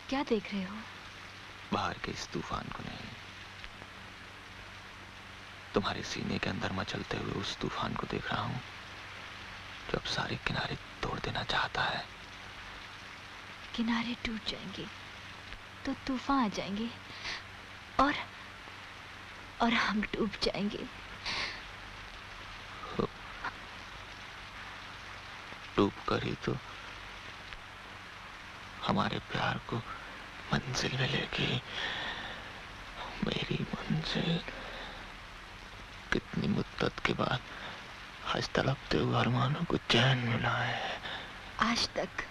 क्या देख रहे हो? बाहर के इस तूफान को नहीं, तुम्हारे सीने के अंदर मचलते हुए उस तूफान को देख रहा हूं जो अब सारे किनारे तोड़ देना चाहता है। किनारे टूट जाएंगे तो तूफान आ जाएंगे और हम डूब जाएंगे। डूब कर ही तो हमारे प्यार को मंजिल में लेके, मेरी मंजिल। कितनी मुद्दत के बाद आज तड़पते हुए अरमानों को चैन मिला है। आज तक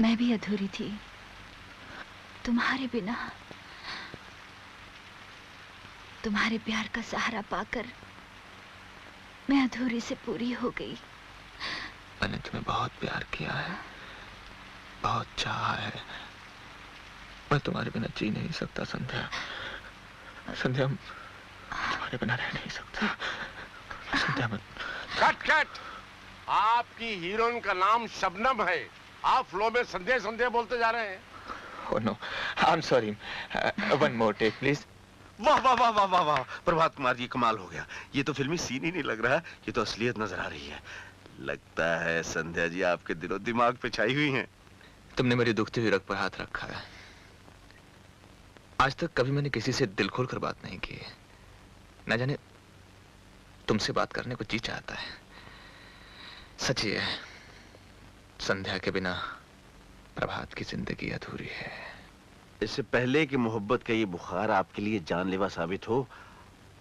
मैं भी अधूरी थी, तुम्हारे बिना। तुम्हारे प्यार का सहारा पाकर मैं अधूरी से पूरी हो गई। मैंने तुम्हें बहुत प्यार किया है, बहुत चाहा है। मैं तुम्हारे बिना जी नहीं सकता संध्या। संध्या, तुम्हारे बिना रह नहीं सकता। संध्या, मैं... कट कट। आपकी हीरोइन का नाम शबनम है, आप फ्लो में संध्या संध्या बोलते जा रहे हैं। Oh no, I'm sorry. One more take, please. वाह वाह वाह वाह वाह वाह, प्रभात कुमार जी कमाल हो गया। ये तो फिल्मी सीन ही नहीं लग रहा, ये तो असलियत नजर आ रही है। लगता है संध्या जी आपके दिलो दिमाग पे छाई हुई हैं। तुमने मेरी दुखती हुई रग पर हाथ रखा है। आज तक कभी मैंने किसी से दिल खोल कर बात नहीं की। न जाने तुमसे बात करने को जी चाहता है। सच ही है, संध्या के बिना प्रभात की जिंदगी अधूरी है। इससे पहले कि मोहब्बत का ये बुखार आपके लिए जानलेवा साबित हो,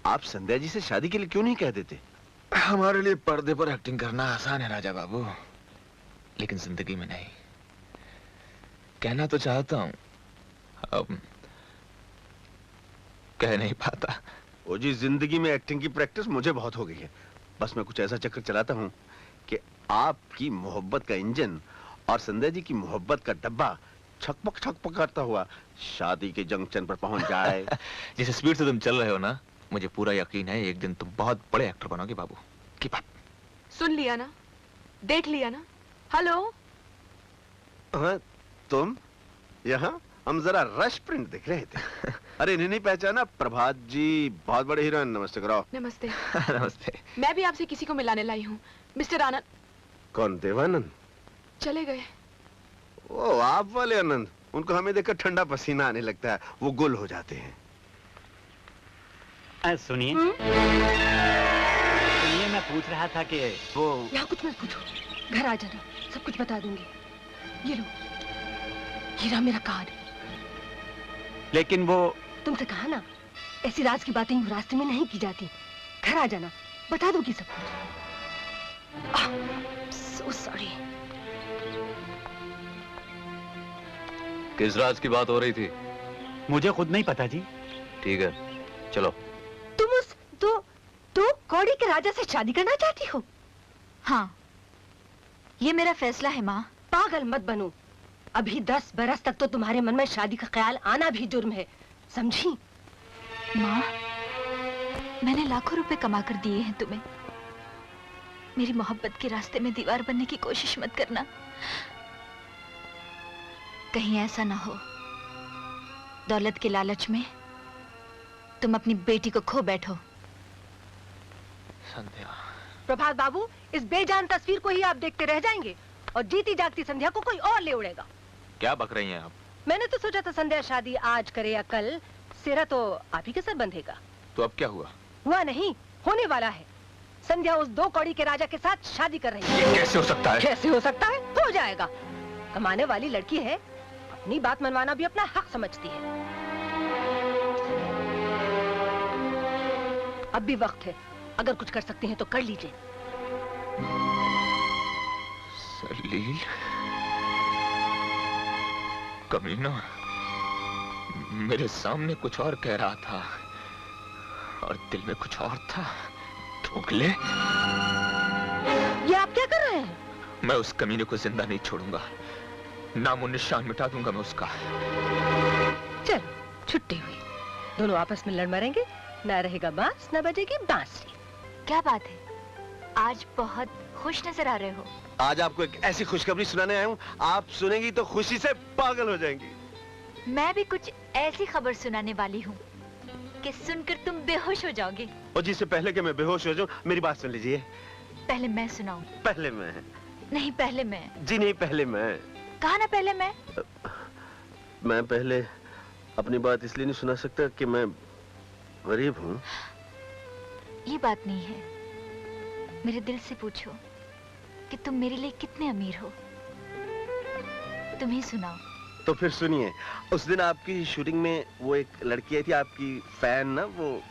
आप संध्या जी से शादी के लिए क्यों नहीं कह देते? हमारे लिए पर्दे पर एक्टिंग करना आसान है राजा बाबू, लेकिन जिंदगी में नहीं। कहना तो चाहता हूं, अब कह नहीं पाता। ओ जी, जिंदगी में एक्टिंग की प्रैक्टिस मुझे बहुत हो गई है। बस मैं कुछ ऐसा चक्कर चलाता हूं कि आपकी मोहब्बत का इंजन और संध्या जी की मोहब्बत का डब्बा छकपक करता हुआ शादी के जंक्शन पर पहुंच जाए। जिस स्पीड से तुम चल रहे हो ना, मुझे पूरा यकीन है एक दिन तुम बहुत बड़े एक्टर बनोगे बाबू। की बात सुन लिया ना, देख लिया ना। हेलो। हाँ, तुम यहाँ? हम जरा रश प्रिंट देख रहे थे। अरे इन्हें नहीं पहचाना? प्रभात जी बहुत बड़े हीरोइन। नमस्ते कराओ। नमस्ते। नमस्ते। मैं भी आपसे किसी को मिलाने लाई हूँ, मिस्टर आनंद। कौन? देवानंद? चले गए। ओ, आप वाले आनंद। उनको हमें देखकर ठंडा पसीना आने लगता है, वो गुल हो जाते हैं। सुनिए, मैं पूछ रहा था कि वो... यहाँ कुछ मत पूछो, घर आ जाना, सब कुछ बता दूंगी। ये लो, ये रहा मेरा कार्ड। लेकिन वो... तुमसे कहा ना, ऐसी राज की बातें यूं रास्ते में नहीं की जाती। घर आ जाना, बता दूंगी सब कुछ। So sorry. किस राज की बात हो रही थी? मुझे खुद नहीं पता जी। ठीक है, चलो। तुम उस दो कौड़ी के राजा से शादी करना चाहती हो? हाँ, ये मेरा फैसला है माँ। पागल मत बनो। अभी 10 बरस तक तो तुम्हारे मन में शादी का ख्याल आना भी जुर्म है, समझी? माँ, मैंने लाखों रुपए कमा कर दिए हैं तुम्हें। मेरी मोहब्बत के रास्ते में दीवार बनने की कोशिश मत करना। कहीं ऐसा ना हो दौलत के लालच में तुम अपनी बेटी को खो बैठो। संध्या। प्रभात बाबू, इस बेजान तस्वीर को ही आप देखते रह जाएंगे और जीती जागती संध्या को कोई और ले उड़ेगा। क्या बक रही हैं आप? मैंने तो सोचा था संध्या शादी आज करे या कल, सिरा तो आप ही के साथ बंधेगा। तो अब क्या हुआ? हुआ नहीं, होने वाला है। संध्या उस 2 कौड़ी के राजा के साथ शादी कर रही है। ये कैसे हो सकता है? कैसे हो सकता है? हो जाएगा। कमाने वाली लड़की है, अपनी बात मनवाना भी अपना हक समझती है। अब भी वक्त है, अगर कुछ कर सकते हैं तो कर लीजिए। सलील, कमीना, मेरे सामने कुछ और कह रहा था और दिल में कुछ और था। ठोकले। ये आप क्या कर रहे हैं? मैं उस कमीने को जिंदा नहीं छोड़ूंगा, नामो निशान मिटा दूंगा मैं उसका। चलो, छुट्टी हुई। दोनों आपस में लड़ मरेंगे, ना रहेगा बांस, ना बजेगी बांसुरी। क्या बात है, आज बहुत खुश नजर आ रहे हो। आज आपको एक ऐसी खुशखबरी सुनाने आया हूँ, आप सुनेंगी तो खुशी से पागल हो जाएंगी। मैं भी कुछ ऐसी खबर सुनाने वाली हूँ कि सुनकर तुम बेहोश हो जाओगे। और जिससे पहले कि मैं बेहोश हो जाऊं, मेरी बात सुन लीजिए। पहले मैं सुनाऊं? पहले मैं। नहीं, पहले मैं। जी नहीं, पहले मैं। कहा ना पहले मैं। मैं पहले अपनी बात इसलिए नहीं सुना सकता कि मैं गरीब हूँ। ये बात नहीं है, मेरे दिल से पूछो कि तुम मेरे लिए कितने अमीर हो। तुम ही सुनाओ। तो फिर सुनिए, उस दिन आपकी शूटिंग में वो एक लड़की आई थी, आपकी फैन ना, वो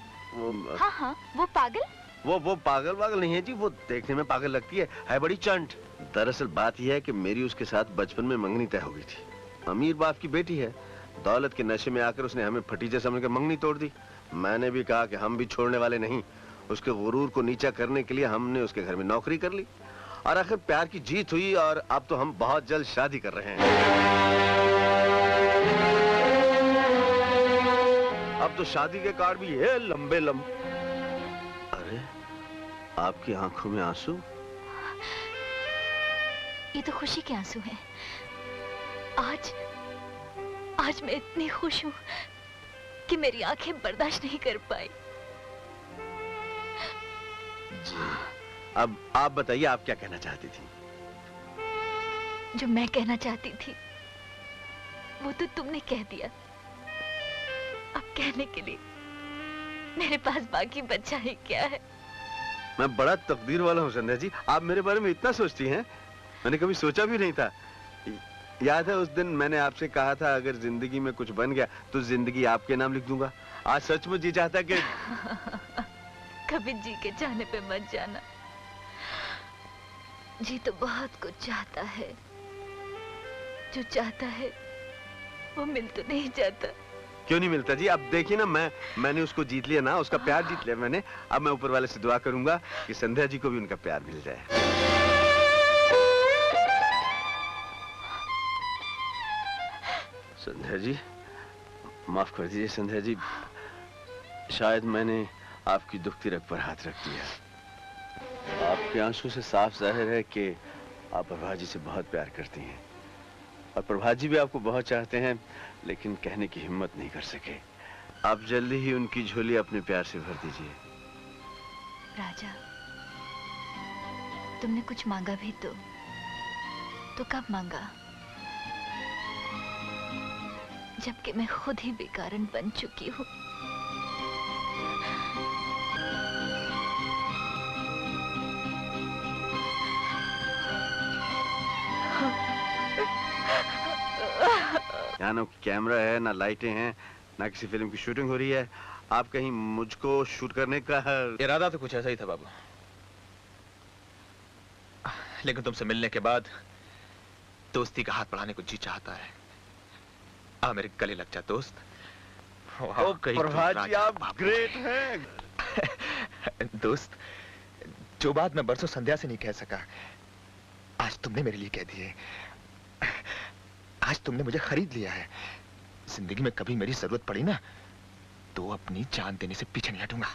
हाँ हाँ, वो पागल। वो पागल नहीं है जी, वो देखने में पागल लगती है बड़ी चंट। दरअसल बात यह है कि मेरी उसके साथ बचपन में मंगनी तय हो गई थी। अमीर बाप की बेटी है, दौलत के नशे में आकर उसने हमें फटीचे समझकर मंगनी तोड़ दी। मैंने भी कहा कि हम भी छोड़ने वाले नहीं। उसके गुरूर को नीचा करने के लिए हमने उसके घर में नौकरी कर ली और आखिर प्यार की जीत हुई और अब तो हम बहुत जल्द शादी कर रहे हैं। अब तो शादी के कार्ड भी है लंबे। अरे, आपकी आंखों में आंसू? ये तो खुशी के आंसू हैं। आज मैं इतनी खुश हूँ कि मेरी आंखें बर्दाश्त नहीं कर पाई। जी, अब आप बताइए, आप क्या कहना चाहती थी? जो मैं कहना चाहती थी वो तो तुमने कह दिया। अब कहने के लिए मेरे पास बाकी बचा ही क्या है। मैं बड़ा तकदीर वाला हूँ संध्या जी, आप मेरे बारे में इतना सोचती हैं। मैंने कभी सोचा भी नहीं था। याद है उस दिन मैंने आपसे कहा था अगर जिंदगी में कुछ बन गया तो जिंदगी आपके नाम लिख दूंगा। आज सचमुच जी चाहता कि कभी जी के चाहने पे मत जाना। जी तो बहुत कुछ चाहता है, जो चाहता है वो मिल तो नहीं जाता। क्यों नहीं मिलता जी? अब देखिए ना, मैंने उसको जीत लिया ना, उसका प्यार जीत लिया मैंने। अब मैं ऊपर वाले से दुआ करूंगा कि संध्या जी को भी उनका प्यार मिल जाए। संध्या जी, माफ कर दीजिए संध्या जी, शायद मैंने आपकी दुखती रग पर हाथ रख दिया। आपके आंसू से साफ जाहिर है कि आप प्रभा जी से बहुत प्यार करती हैं और प्रभा जी भी आपको बहुत चाहते हैं, लेकिन कहने की हिम्मत नहीं कर सके। आप जल्दी ही उनकी झोली अपने प्यार से भर दीजिए। राजा, तुमने कुछ मांगा भी तो कब मांगा? जबकि मैं खुद ही बेकारण बन चुकी हूँ। यहाँ ना कैमरा है, ना लाइटें हैं, ना किसी फिल्म की शूटिंग हो रही है। आप कहीं मुझको शूट करने का? इरादा तो कुछ ऐसा ही था बाबू, लेकिन तुमसे मिलने के बाद दोस्ती का हाथ बढ़ाने को जी चाहता है। आ मेरे गले लग जा दोस्त। प्रभा जी, आप ग्रेट हैं। दोस्त, जो बात मैं बरसों संध्या से नहीं कह सका, आज तुमने मेरे लिए कह दी है। आज तुमने मुझे खरीद लिया है। जिंदगी में कभी मेरी जरूरत पड़ी ना तो अपनी जान देने से पीछे नहीं हटूंगा।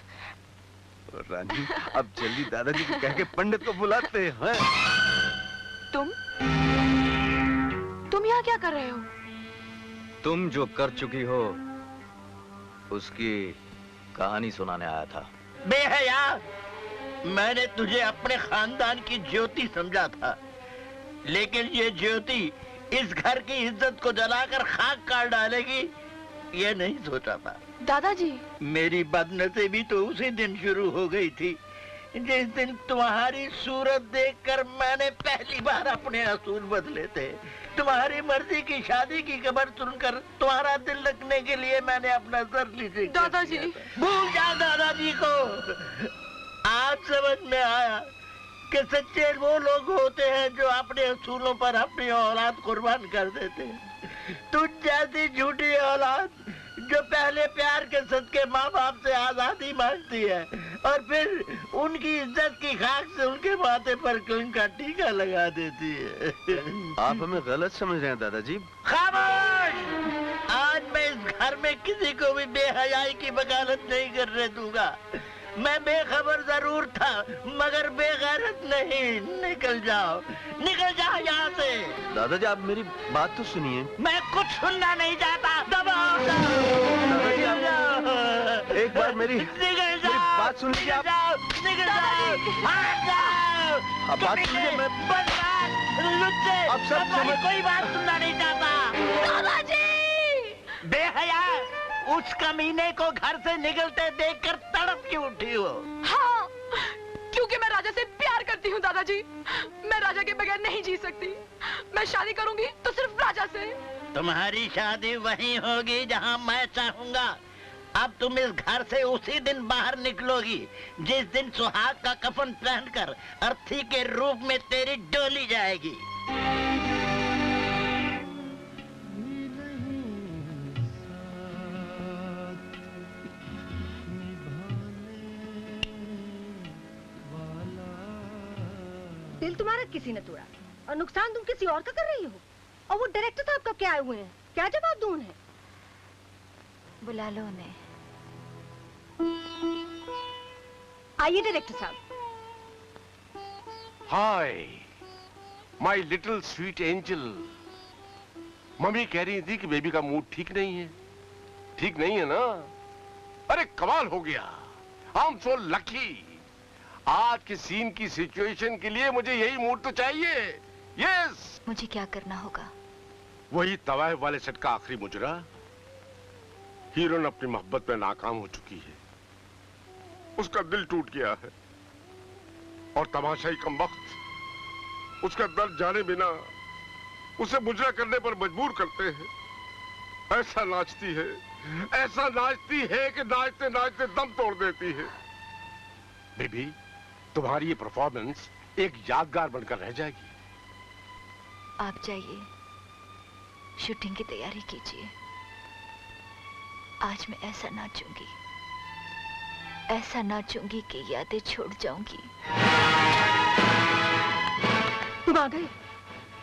रानी, अब जल्दी दादाजी को कह के पंडित को बुलाते हैं। तुम यहाँ क्या कर रहे हो? तुम जो कर चुकी हो उसकी कहानी सुनाने आया था। बेहया, मैंने तुझे अपने खानदान की ज्योति समझा था, लेकिन ये ज्योति इस घर की इज्जत को जलाकर खाक कर डालेगी, ये नहीं सोचा था। दादाजी, मेरी बदनसीबी तो उसी दिन शुरू हो गई थी जिस दिन तुम्हारी सूरत देखकर मैंने पहली बार अपने असूल बदले थे। तुम्हारी मर्जी की शादी की खबर सुनकर तुम्हारा दिल रखने के लिए मैंने अपना सर नीचे कर दादाजी, दिया था। भूल जा दादाजी को। आज समझ में आया कि सच्चे वो लोग होते हैं जो अपने असूलों पर अपनी औलाद कुर्बान कर देते हैं। तुझ जैसी झूठी औलाद जो पहले प्यार के सदके माँ बाप से आजादी मांगती है और फिर उनकी इज्जत की खाक से उनके माथे पर उनका टीका लगा देती है। आप हमें गलत समझ रहे हैं दादाजी। खामोश! आज मैं इस घर में किसी को भी बेहयाई की वकालत नहीं करने दूंगा। मैं बेखबर जरूर था मगर बेगैरत नहीं। निकल जाओ यहाँ से। दादाजी आप मेरी बात तो सुनिए। मैं कुछ सुनना नहीं चाहता। दबाओ दादाजी आप एक बार मेरी बात सुन लीजिए। आप निकल जाओ। भाग जाओ। बात सुनिए। मैं अब सब समझ कोई बात सुनना नहीं चाहता। दादाजी! बेहया, उस कमीने को घर से निकलते देखकर तड़प की उठी हो। हाँ, क्योंकि मैं राजा से प्यार करती हूँ दादाजी। मैं राजा के बगैर नहीं जी सकती। मैं शादी करूंगी तो सिर्फ राजा से। तुम्हारी शादी वहीं होगी जहाँ मैं चाहूंगा। अब तुम इस घर से उसी दिन बाहर निकलोगी जिस दिन सुहाग का कफन पहनकर अर्थी के रूप में तेरी डोली जाएगी। दिल तुम्हारा किसी ने तोड़ा और नुकसान तुम किसी और का कर रही हो। और वो डायरेक्टर साहब कब के आए हुए हैं? क्या जवाब दूं उन्हें? बुला लो उन्हें। आइए डायरेक्टर साहब। Hi my little sweet angel. Mummy कह रही थी कि बेबी का मूड ठीक नहीं है। ठीक नहीं है ना? अरे कमाल हो गया। I am so lucky. आज के सीन की सिचुएशन के लिए मुझे यही मूड तो चाहिए। यस। मुझे क्या करना होगा? वही तवायफ वाले सेट का आखिरी मुजरा। हीरोइन अपनी मोहब्बत में नाकाम हो चुकी है। उसका दिल टूट गया है और तमाशाई कमबख्त उसका दर्द जाने बिना उसे मुजरा करने पर मजबूर करते हैं। ऐसा नाचती है कि नाचते नाचते दम तोड़ देती है। बेबी, तुम्हारी ये परफॉर्मेंस एक यादगार बनकर रह जाएगी। आप जाइए, शूटिंग की तैयारी कीजिए। आज मैं ऐसा नाचूंगी कि यादें छोड़ जाऊंगी। तुम आ गए?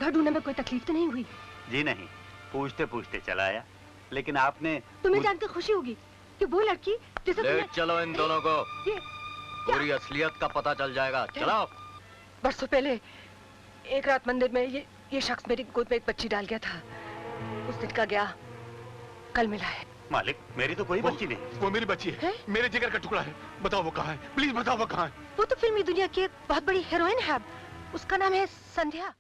घर ढूंढने में कोई तकलीफ तो नहीं हुई? जी नहीं, पूछते पूछते चला आया। लेकिन आपने तुम्हें जानकर खुशी होगी कि वो लड़की जिसे ले तुमने... चलो इन दोनों को। ये पूरी असलियत का पता चल जाएगा। चलो। बरसों पहले एक रात मंदिर में ये शख्स मेरी गोद में एक बच्ची डाल गया था। उस दिन का गया कल मिला है। मालिक, मेरी तो कोई बच्ची नहीं। वो मेरी बच्ची है, मेरे जिगर का टुकड़ा है। बताओ वो कहाँ है? प्लीज बताओ वो कहाँ है? वो तो फिल्मी दुनिया की एक बहुत बड़ी हीरोइन है। उसका नाम है संध्या।